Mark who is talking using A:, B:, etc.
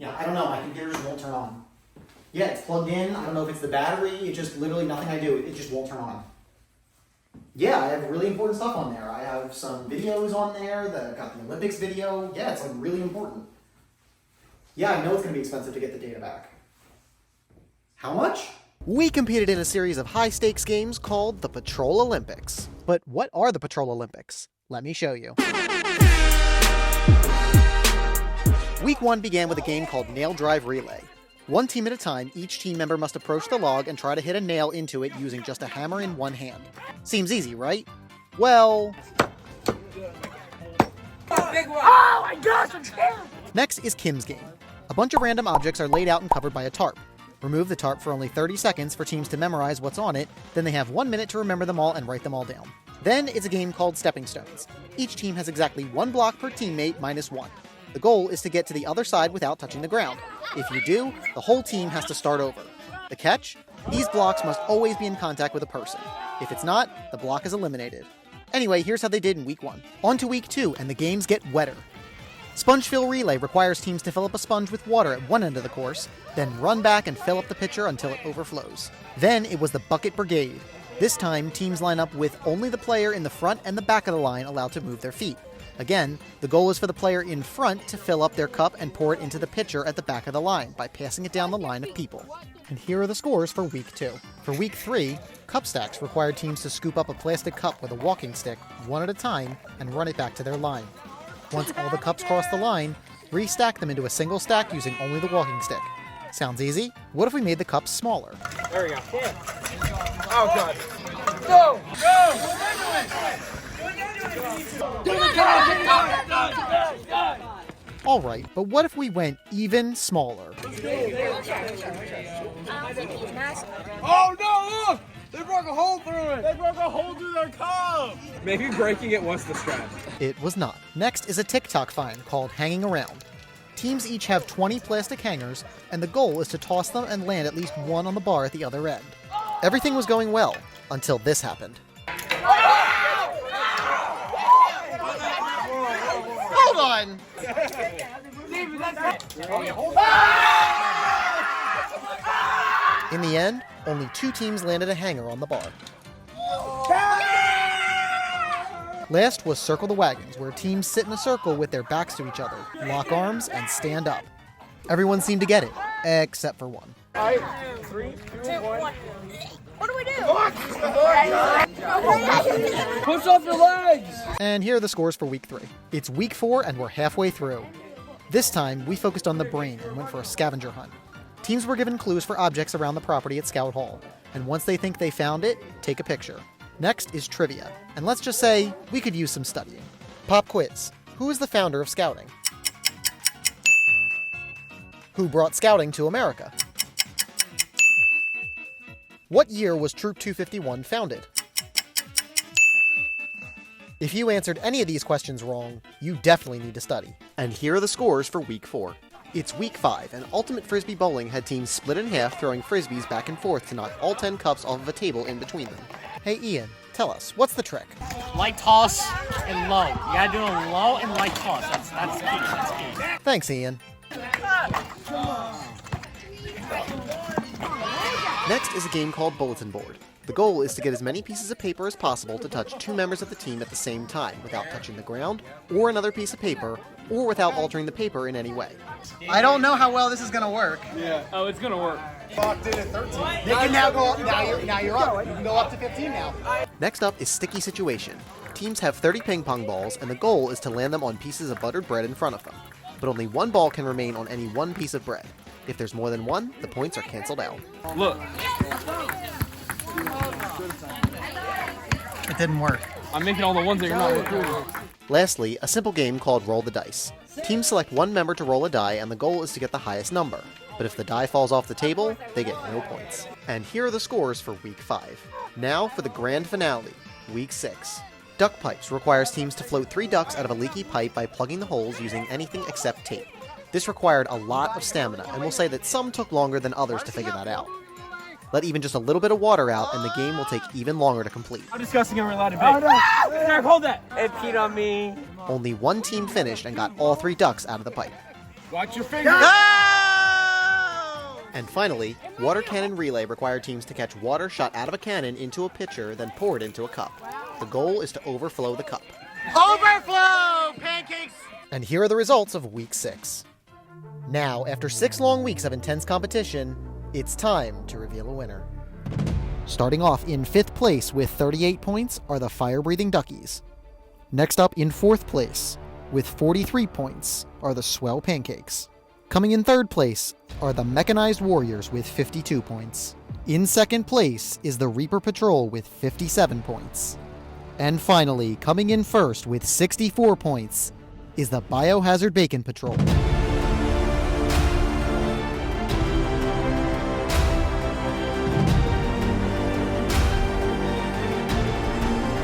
A: Yeah, I don't know, my computer just won't turn on. Yeah, it's plugged in, I don't know if it's the battery, it just literally nothing I do, it just won't turn on. Yeah, I have really important stuff on there. I have some videos on there, I've got the Olympics video. Yeah, it's like really important. Yeah, I know it's gonna be expensive to get the data back. How much?
B: We competed in a series of high-stakes games called the Patrol Olympics. But what are the Patrol Olympics? Let me show you. Week 1 began with a game called Nail Drive Relay. One team at a time, each team member must approach the log and try to hit a nail into it using just a hammer in one hand. Seems easy, right? Well...
C: Oh my gosh, I'm scared!
B: Next is Kim's game. A bunch of random objects are laid out and covered by a tarp. Remove the tarp for only 30 seconds for teams to memorize what's on it, then they have 1 minute to remember them all and write them all down. Then it's a game called Stepping Stones. Each team has exactly 1 block per teammate minus 1. The goal is to get to the other side without touching the ground. If you do, the whole team has to start over. The catch? These blocks must always be in contact with a person. If it's not, the block is eliminated. Anyway, here's how they did in Week 1. On to Week 2, and the games get wetter. Sponge Fill Relay requires teams to fill up a sponge with water at one end of the course, then run back and fill up the pitcher until it overflows. Then it was the Bucket Brigade. This time, teams line up with only the player in the front and the back of the line allowed to move their feet. Again, the goal is for the player in front to fill up their cup and pour it into the pitcher at the back of the line by passing it down the line of people. And here are the scores for Week 2. For Week 3, cup stacks required teams to scoop up a plastic cup with a walking stick, one at a time, and run it back to their line. Once all the cups cross the line, restack them into a single stack using only the walking stick. Sounds easy? What if we made the cups smaller?
C: There we go. Yeah. Oh, God. Go! Go!
B: Alright, but what if we went even smaller?
C: Oh, no, look! They broke a hole through it! They broke a hole through their cup! Maybe breaking it was the strat.
B: It was not. Next is a TikTok fine called Hanging Around. Teams each have 20 plastic hangers, and the goal is to toss them and land at least one on the bar at the other end. Everything was going well, until this happened. Hold on! In the end, only 2 teams landed a hanger on the bar. Last was Circle the Wagons, where teams sit in a circle with their backs to each other, lock arms, and stand up. Everyone seemed to get it, except for one.
C: 3, 2, 1.
D: What do we do?
C: Push off your legs!
B: And here are the scores for Week 3. It's Week 4 and we're halfway through. This time, we focused on the brain and went for a scavenger hunt. Teams were given clues for objects around the property at Scout Hall, and once they think they found it, take a picture. Next is trivia, and let's just say we could use some studying. Pop quiz. Who is the founder of Scouting? Who brought Scouting to America? What year was Troop 251 founded? If you answered any of these questions wrong, you definitely need to study. And here are the scores for Week 4. It's Week 5, and Ultimate Frisbee Bowling had teams split in half throwing frisbees back and forth to knock all 10 cups off of a table in between them. Hey Ian, tell us, what's the trick?
E: Light toss and low. You gotta do a low and light toss. That's key. That's key.
B: Thanks, Ian. Next is a game called Bulletin Board. The goal is to get as many pieces of paper as possible to touch 2 members of the team at the same time without touching the ground, or another piece of paper, or without altering the paper in any way. I don't know how well this is going to work.
C: Yeah. Oh, it's gonna work.
A: Locked in at 13. They can now go up, now you're up. You can go up to 15 now.
B: Next up is Sticky Situation. Teams have 30 ping pong balls, and the goal is to land them on pieces of buttered bread in front of them. But only 1 ball can remain on any one piece of bread. If there's more than 1, the points are canceled out.
C: Look.
B: It didn't work.
C: I'm making all the ones that you're not recruiting.
B: Lastly, a simple game called Roll the Dice. Teams select 1 member to roll a die, and the goal is to get the highest number. But if the die falls off the table, they get no points. And here are the scores for Week 5. Now for the grand finale, Week 6. Duck pipes requires teams to float 3 ducks out of a leaky pipe by plugging the holes using anything except tape. This required a lot of stamina, and we'll say that some took longer than others to figure that out. Let even just a little bit of water out, and the game will take even longer to complete.
C: How disgusting are we allowed to be? Oh, no. Derek, hold that! It peed on me.
B: Only 1 team finished and got all 3 ducks out of the pipe.
C: Watch your fingers!
B: Ah! And finally, water cannon relay required teams to catch water shot out of a cannon into a pitcher, then pour it into a cup. The goal is to overflow the cup.
E: Overflow! Pancakes!
B: And here are the results of Week 6. Now, after 6 long weeks of intense competition, it's time to reveal a winner. Starting off in 5th place with 38 points are the Fire-Breathing Duckies. Next up in 4th place with 43 points are the Swell Pancakes. Coming in 3rd place are the Mechanized Warriors with 52 points. In 2nd place is the Reaper Patrol with 57 points. And finally, coming in 1st with 64 points is the Biohazard Bacon Patrol.